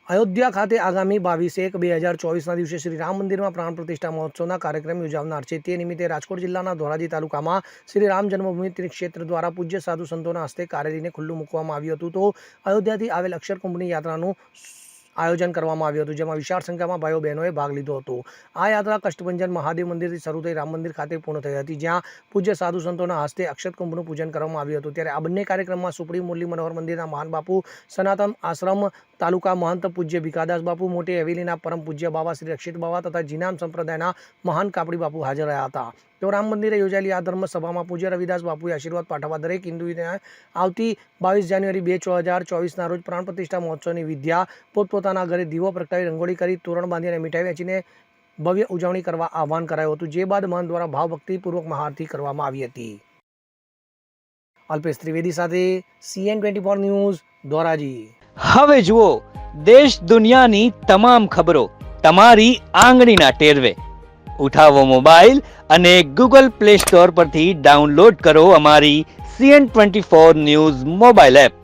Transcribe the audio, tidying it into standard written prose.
અયોધ્યા ખાતે આગામી 22/1/2024ના દિવસે શ્રી રામ મંદિરમાં પ્રાણ પ્રતિષ્ઠા મહોત્સવના કાર્યક્રમ યોજાનાર છે। તે નિમિત્તે રાજકોટ જિલ્લાના ધોરાજી તાલુકામાં શ્રી રામ જન્મભૂમિ તીર્થક્ષેત્ર દ્વારા પૂજ્ય સાધુ સંતોના હસ્તે કાર્યરીને ખુલ્લું મૂકવામાં આવ્યું હતું। તો અયોધ્યાથી આવેલ અક્ષરકુંભની યાત્રાનું આયોજન કરવામાં આવ્યું હતું, જેમાં વિશાળ સંખ્યામાં ભાઈઓ બહેનોએ ભાગ લીધો હતો। આ યાત્રા કષ્ટભંજન મહાદેવ મંદિરથી શરૂ થઈ રામ મંદિર ખાતે પૂર્ણ થઈ હતી, જ્યાં પૂજ્ય સાધુ સંતોના હસ્તે અક્ષરકુંભનું પૂજન કરવામાં આવ્યું હતું। ત્યારે આ બંને કાર્યક્રમમાં સુપ્રીમ મુરલી મનોહર મંદિરના મહાન બાપુ, સનાતન આશ્રમ તાલુકા મહંત પૂજ્ય ભીખાદાસ બાપુ, મોટી હવેલીના પરમ પૂજ્ય બાબા શ્રી રક્ષિત બાવા તથા જીનામ સંપ્રદાયના મહાન કાપડી બાપુ હાજર રહ્યા હતા। તો રામ મંદિરે યોજાયેલી આ ધર્મ સભામાં પૂજ્ય રવિદાસ બાપુએ આશીર્વાદ પાઠવવા દરેક હિન્દુને આવતી 22 જાન્યુઆરી 2024ના રોજ પ્રાણ પ્રતિષ્ઠા મહોત્સવની વિદ્યા પોતપોતાના ઘરે દીવો પ્રગટાવી, રંગોળી કરી, તોરણ બાંધી અને મીઠાઈ વેચીને ભવ્ય ઉજવણી કરવા આહવાન કરાયું હતું, જે બાદ મહંત દ્વારા ભાવભક્તિપૂર્વક મહાઆરતી કરવામાં આવી હતી। અલ્પેશ ત્રિવેદી સાથે CN24 ન્યૂઝ, ધોરાજી। હવે જુઓ દેશ દુનિયાની તમામ ખબરો તમારી આંગળીના ટેરવે। ઉઠાવો મોબાઈલ અને ગૂગલ પ્લે સ્ટોર પરથી ડાઉનલોડ કરો અમારી CN24 ન્યૂઝ મોબાઈલ એપ।